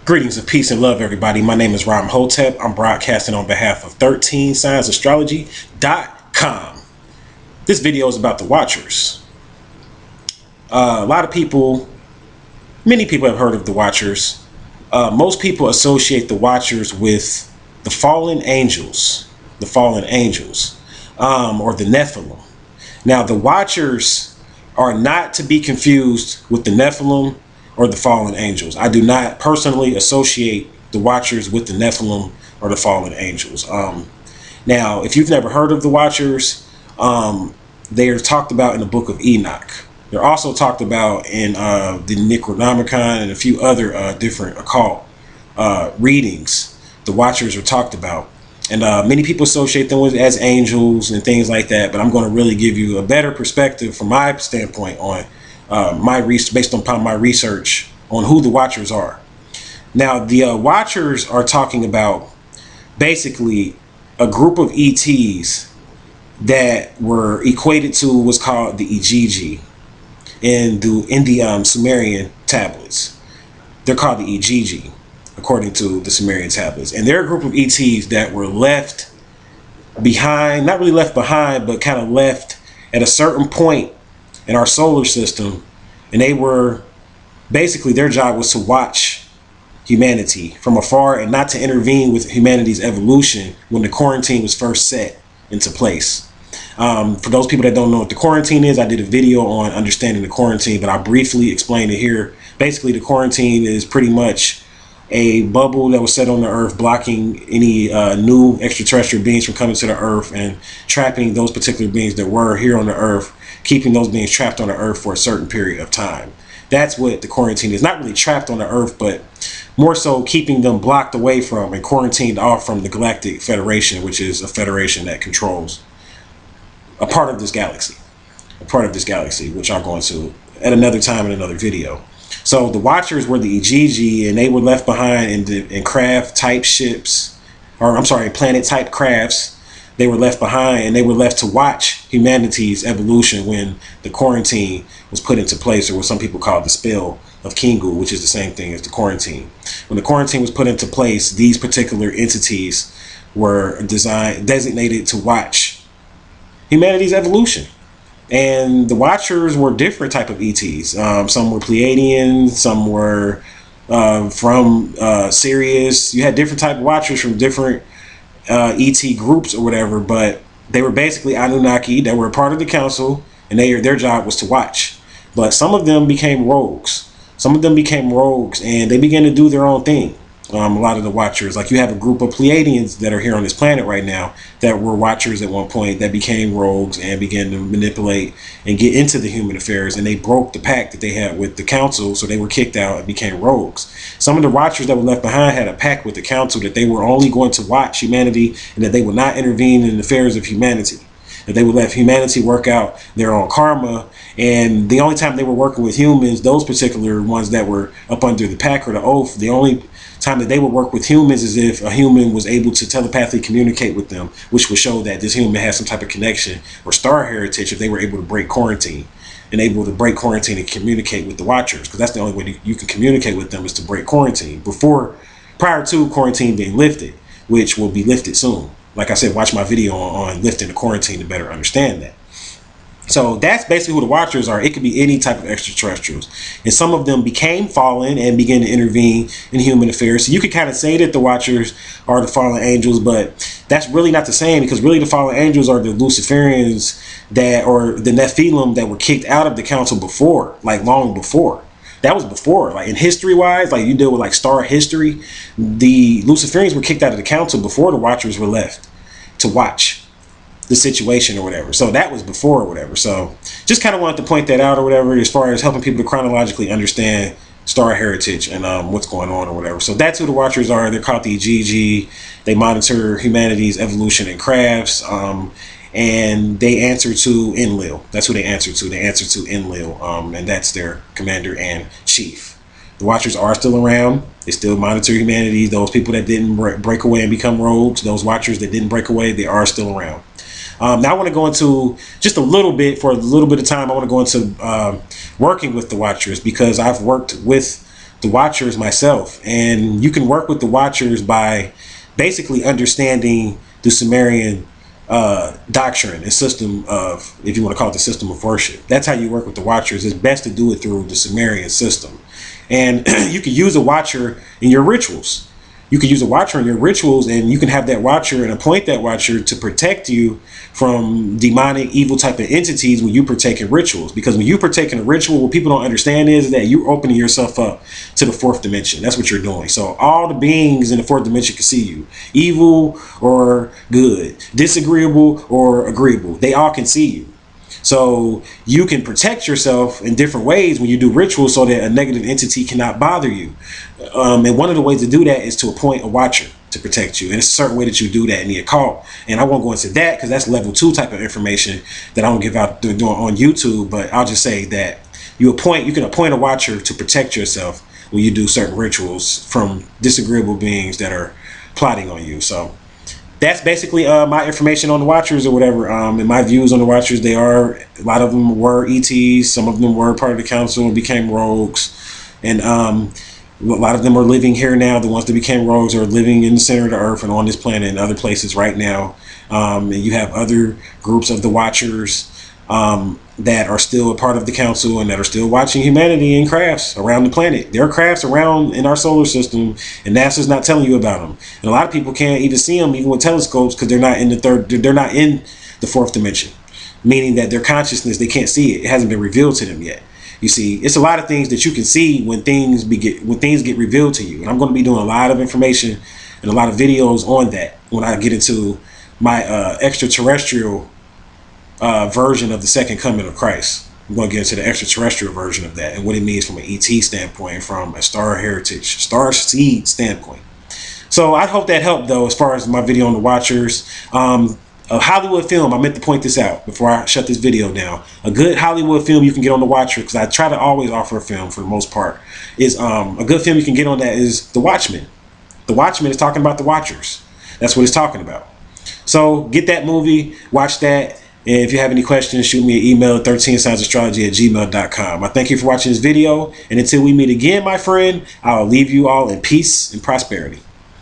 Greetings of peace and love, everybody. My name is Ram Hotep. I'm broadcasting on behalf of 13signsastrology.com. This video is about the Watchers. A lot of people, many people have heard of the Watchers. Most people associate the Watchers with the fallen angels, or the Nephilim. Now, the Watchers are not to be confused with the Nephilim or the fallen angels. I do not personally associate the Watchers with the Nephilim or the fallen angels. Now, if you've never heard of the Watchers, they're talked about in the book of Enoch. They're also talked about in the Necronomicon and a few other different occult readings. The Watchers are talked about. And many people associate them as angels and things like that, but I'm going to really give you a better perspective from my standpoint on based upon my research on who the Watchers are. Now, the Watchers are talking about basically a group of ETs that were equated to what's called the Igigi in the Sumerian tablets. They're called the Igigi, according to the Sumerian tablets. And they're a group of ETs that were left behind, not really left behind, but kind of left at a certain point in our solar system, and they were basically, their job was to watch humanity from afar and not to intervene with humanity's evolution when the quarantine was first set into place. For those people that don't know what the quarantine is, I did a video on understanding the quarantine, but I briefly explained it here. Basically, the quarantine is pretty much a bubble that was set on the earth, blocking any new extraterrestrial beings from coming to the earth and trapping those particular beings that were here on the earth, keeping those beings trapped on the earth for a certain period of time. That's what the quarantine is. Not really trapped on the earth, but more so keeping them blocked away from and quarantined off from the Galactic Federation, which is a federation that controls a part of this galaxy. Which I'll go into at another time in another video. So the Watchers were the Igigi, and they were left behind in craft type ships, or I'm sorry, planet type crafts. They were left behind, and they were left to watch humanity's evolution when the quarantine was put into place, or what some people call the spell of Kingu, which is the same thing as the quarantine. When the quarantine was put into place, these particular entities were designated to watch humanity's evolution. And the Watchers were different type of ETs. Some were Pleiadians, some were from Sirius. You had different type of Watchers from different ET groups or whatever, but they were basically Anunnaki that were a part of the council, and their job was to watch. But some of them became rogues. And they began to do their own thing. A lot of the Watchers, like you have a group of Pleiadians that are here on this planet right now that were Watchers at one point that became rogues and began to manipulate and get into the human affairs, and they broke the pact that they had with the council, so they were kicked out and became rogues. Some of the Watchers that were left behind had a pact with the council that they were only going to watch humanity and that they would not intervene in the affairs of humanity, that they would let humanity work out their own karma. And the only time they were working with humans, those particular ones that were up under the pact or the oath, the only time that they would work with humans is if a human was able to telepathically communicate with them, which would show that this human has some type of connection or star heritage if they were able to break quarantine and communicate with the Watchers, because that's the only way you can communicate with them, is to break quarantine prior to quarantine being lifted, which will be lifted soon. Like I said, watch my video on lifting the quarantine to better understand that. So that's basically who the Watchers are. It could be any type of extraterrestrials. And some of them became fallen and began to intervene in human affairs. So you could kind of say that the Watchers are the fallen angels, but that's really not the same, because really the fallen angels are the Luciferians or the Nephilim that were kicked out of the council before, like long before. That was before, like in history-wise, like you deal with like star history, the Luciferians were kicked out of the council before the Watchers were left to watch the situation or whatever. So that was before or whatever. So just kind of wanted to point that out or whatever, as far as helping people to chronologically understand star heritage and what's going on or whatever. So that's who the Watchers are. They're called the Igigi. They monitor humanity's evolution and crafts, and they answer to Enlil. That's who they answer to. They answer to Enlil, and that's their commander and chief. The Watchers are still around. They still monitor humanity. Those people that didn't break away and become rogues, those Watchers that didn't break away, they are still around. Now I want to go into just a little bit of time. I want to go into working with the Watchers, because I've worked with the Watchers myself, and you can work with the Watchers by basically understanding the Sumerian doctrine and system of, if you want to call it the system of worship. That's how you work with the Watchers. It's best to do it through the Sumerian system. And you can use a Watcher in your rituals. You can use a Watcher in your rituals, and you can have that Watcher and appoint that Watcher to protect you from demonic, evil type of entities when you partake in rituals. Because when you partake in a ritual, what people don't understand is that you're opening yourself up to the fourth dimension. That's what you're doing. So all the beings in the fourth dimension can see you, evil or good, disagreeable or agreeable. They all can see you. So you can protect yourself in different ways when you do rituals so that a negative entity cannot bother you. And one of the ways to do that is to appoint a Watcher to protect you. And it's a certain way that you do that in the occult. And I won't go into that because that's level 2 type of information that I don't give out doing on YouTube. But I'll just say that you can appoint a Watcher to protect yourself when you do certain rituals from disagreeable beings that are plotting on you. So that's basically my information on the Watchers or whatever, and my views on the Watchers. They are, a lot of them were ETs, some of them were part of the council and became rogues, and a lot of them are living here now. The ones that became rogues are living in the center of the earth and on this planet and other places right now. And you have other groups of the Watchers that are still a part of the council and that are still watching humanity in crafts around the planet. There are crafts around in our solar system, and NASA's not telling you about them. And a lot of people can't even see them, even with telescopes, because they're not in the fourth dimension, meaning that their consciousness, they can't see it. It hasn't been revealed to them yet. You see, it's a lot of things that you can see when things get revealed to you. And I'm going to be doing a lot of information and a lot of videos on that when I get into my extraterrestrial version of the second coming of Christ. I'm going to get into the extraterrestrial version of that and what it means from an ET standpoint, from a star heritage, star seed standpoint. So I hope that helped, though, as far as my video on the Watchers. A Hollywood film, I meant to point this out before I shut this video down. A good Hollywood film you can get on the Watcher, because I try to always offer a film for the most part, is a good film you can get on that is The Watchmen. The Watchmen is talking about the Watchers. That's what it's talking about. So get that movie, watch that. And if you have any questions, shoot me an email at 13signsastrology@gmail.com. I thank you for watching this video. And until we meet again, my friend, I'll leave you all in peace and prosperity.